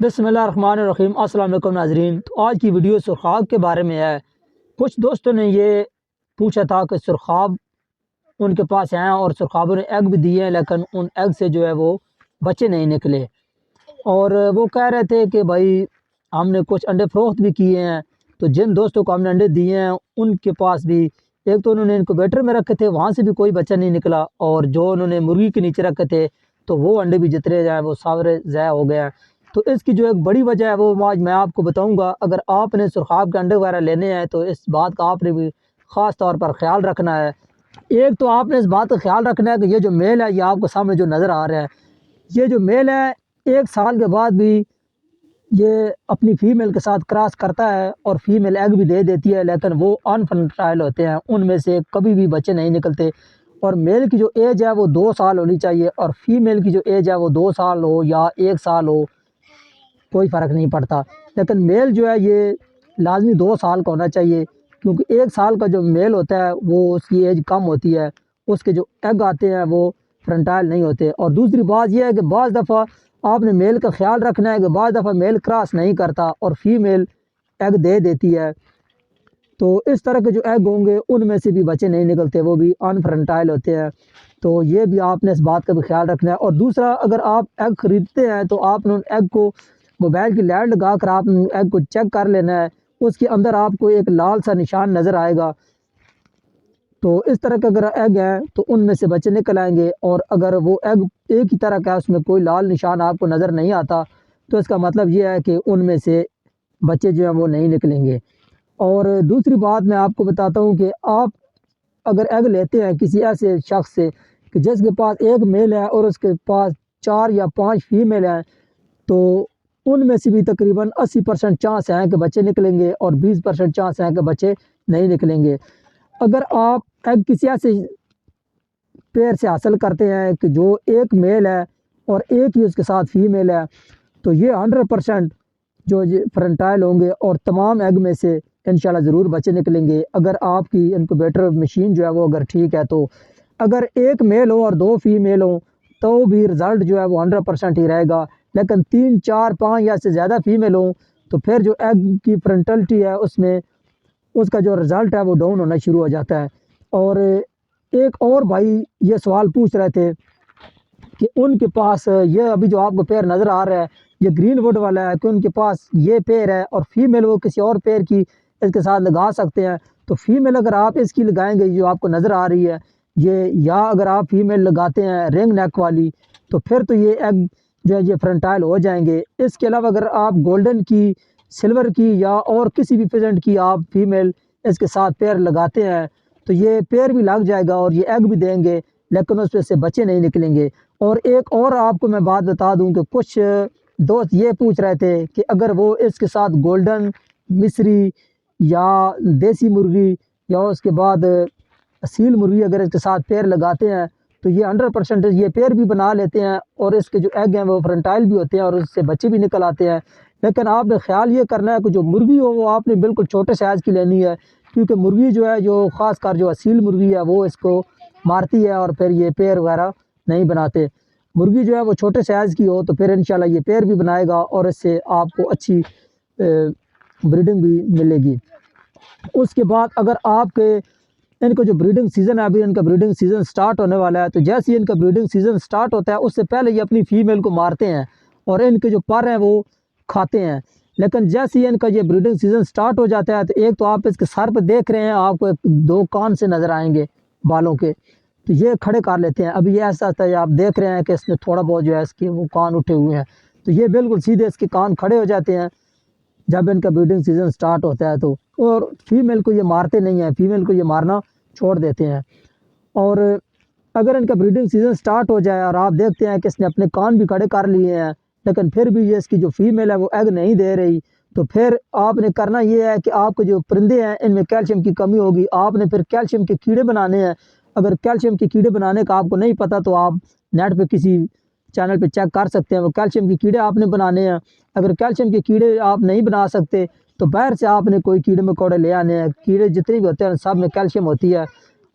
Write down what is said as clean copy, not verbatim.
बिस्मिल्लाहिर्रहमानिर्रहीम। अस्सलाम वालेकुम नाज़रीन। तो आज की वीडियो सुरखाब के बारे में है। कुछ दोस्तों ने ये पूछा था कि सुरखाब उनके पास हैं और सुरखाबों ने एग भी दिए हैं, लेकिन उन एग से जो है वो बच्चे नहीं निकले। और वो कह रहे थे कि भाई हमने कुछ अंडे फ़रोख्त भी किए हैं। तो जिन दोस्तों को हमने अंडे दिए हैं उनके पास भी एक तो उन्होंने इनक्यूबेटर में रखे थे, वहाँ से भी कोई बच्चा नहीं निकला, और जो उन्होंने मुर्गी के नीचे रखे थे तो वो अंडे भी जितने जाए वो सारे ज़ाया हो गए हैं। तो इसकी जो एक बड़ी वजह है वो आज मैं आपको बताऊंगा। अगर आपने सुरखाब के अंडे वगैरह लेने हैं तो इस बात का आपने भी ख़ास तौर पर ख्याल रखना है। एक तो आपने इस बात का ख्याल रखना है कि ये जो मेल है, ये आपको सामने जो नज़र आ रहा है, ये जो मेल है 1 साल के बाद भी ये अपनी फ़ीमेल के साथ क्रॉस करता है और फ़ीमेल एग भी दे देती है, लेकिन वो अनफर्टाइल होते हैं, उनमें से कभी भी बच्चे नहीं निकलते। और मेल की जो एज है वो 2 साल होनी चाहिए, और फीमेल की जो एज है वो 2 साल हो या 1 साल हो, कोई फ़र्क नहीं पड़ता। लेकिन मेल जो है ये लाजमी 2 साल का होना चाहिए, क्योंकि 1 साल का जो मेल होता है वो उसकी एज कम होती है, उसके जो एग आते हैं वो फर्टाइल नहीं होते। और दूसरी बात यह है कि बाज़ दफ़ा आपने मेल का ख्याल रखना है कि बाज़ दफ़ा मेल क्रॉस नहीं करता और फीमेल एग दे देती है, तो इस तरह के जो एग होंगे उनमें से भी बच्चे नहीं निकलते, वो भी अनफर्टाइल होते हैं। तो ये भी आपने इस बात का भी ख्याल रखना है। और दूसरा, अगर आप एग ख़रीदते हैं तो आपने उन एग को मोबाइल की लाइट लगा कर आप एग को चेक कर लेना है। उसके अंदर आपको एक लाल सा निशान नज़र आएगा, तो इस तरह के अगर एग हैं तो उनमें से बच्चे निकल आएंगे। और अगर वो एग एक ही तरह का है, उसमें कोई लाल निशान आपको नज़र नहीं आता, तो इसका मतलब ये है कि उनमें से बच्चे जो हैं वो नहीं निकलेंगे। और दूसरी बात मैं आपको बताता हूँ कि आप अगर एग लेते हैं किसी ऐसे शख्स से कि जिसके पास एक मेल है और उसके पास 4 या 5 फीमेल हैं, तो उनमें से भी तकरीबन 80% चांस हैं कि बच्चे निकलेंगे और 20% चांस हैं कि बच्चे नहीं निकलेंगे। अगर आप एग किसी ऐसे पेयर से हासिल करते हैं कि जो एक मेल है और एक ही उसके साथ फीमेल है, तो ये 100% जो फर्टाइल होंगे और तमाम एग में से इंशाल्लाह ज़रूर बच्चे निकलेंगे। अगर आपकी इनक्यूबेटर मशीन जो है वो अगर ठीक है, तो अगर एक मेल हो और 2 फीमेल हो तो भी रिज़ल्ट जो है वो 100% ही रहेगा। लेकिन 3, 4, 5 या से ज़्यादा फीमेल हो तो फिर जो एग की फर्टिलिटी है उसमें उसका जो रिज़ल्ट है वो डाउन होना शुरू हो जाता है। और एक और भाई ये सवाल पूछ रहे थे कि उनके पास ये अभी जो आपको पेयर नज़र आ रहा है ये ग्रीन वुड वाला है, कि उनके पास ये पेयर है और फीमेल वो किसी और पेयर की इसके साथ लगा सकते हैं। तो फीमेल अगर आप इसकी लगाएंगे जो आपको नज़र आ रही है ये, या अगर आप फीमेल लगाते हैं रिंग नेक वाली, तो फिर तो ये एग जो है ये फर्टाइल हो जाएंगे। इसके अलावा अगर आप गोल्डन की, सिल्वर की या और किसी भी फेजेंट की आप फीमेल इसके साथ पेयर लगाते हैं तो ये पेयर भी लग जाएगा और ये एग भी देंगे, लेकिन उस से बच्चे नहीं निकलेंगे। और एक और आपको मैं बात बता दूं कि कुछ दोस्त ये पूछ रहे थे कि अगर वो इसके साथ गोल्डन, मिस्री या देसी मुर्गी या उसके बाद असील मुर्गी अगर इसके साथ पेयर लगाते हैं तो ये 100% ये पेयर भी बना लेते हैं और इसके जो एग हैं वो फर्टाइल भी होते हैं और उससे बच्चे भी निकल आते हैं। लेकिन आपने ख्याल ये करना है कि जो मुर्गी हो वो आपने बिल्कुल छोटे साइज़ की लेनी है, क्योंकि मुर्गी जो है, जो ख़ास कर जो असील मुर्गी है, वो इसको मारती है और फिर ये पेयर वगैरह नहीं बनाते। मुर्गी जो है वो छोटे साइज़ की हो तो फिर इंशाल्लाह ये पेयर भी बनाएगा और इससे आपको अच्छी ब्रीडिंग भी मिलेगी। उसके बाद अगर आपके इनका जो ब्रीडिंग सीज़न है, अभी इनका ब्रीडिंग सीज़न स्टार्ट होने वाला है, तो जैसे ही इनका ब्रीडिंग सीज़न स्टार्ट होता है उससे पहले ये अपनी फ़ीमेल को मारते हैं और इनके जो पर हैं वो खाते हैं। लेकिन जैसे ही इनका ये ब्रीडिंग सीज़न स्टार्ट हो जाता है तो एक तो आप इसके सर पर देख रहे हैं, आपको 2 कान से नज़र आएंगे बालों के, तो ये खड़े कर लेते हैं। अभी ये ऐसा है आप देख रहे हैं कि इसने थोड़ा बहुत जो है इसके वो कान उठे हुए हैं, तो ये बिल्कुल सीधे इसके कान खड़े हो जाते हैं जब इनका ब्रीडिंग सीज़न स्टार्ट होता है। तो और फीमेल को ये मारते नहीं हैं, फीमेल को ये मारना छोड़ देते हैं। और अगर इनका ब्रीडिंग सीज़न स्टार्ट हो जाए और आप देखते हैं कि इसने अपने कान भी खड़े कर लिए हैं, लेकिन फिर भी ये इसकी जो फीमेल है वो एग नहीं दे रही, तो फिर आपने करना ये है कि आपके जो परिंदे हैं इनमें कैल्शियम की कमी होगी। आपने फिर कैल्शियम के कीड़े बनाने हैं। अगर कैल्शियम के कीड़े बनाने का आपको नहीं पता तो आप नेट पे किसी चैनल पे चेक कर सकते हैं, वो कैल्शियम के कीड़े आपने बनाने हैं। अगर कैल्शियम के कीड़े आप नहीं बना सकते तो बाहर से आपने कोई कीड़े मकोड़े ले आने हैं। कीड़े जितने भी होते हैं सब में कैल्शियम होती है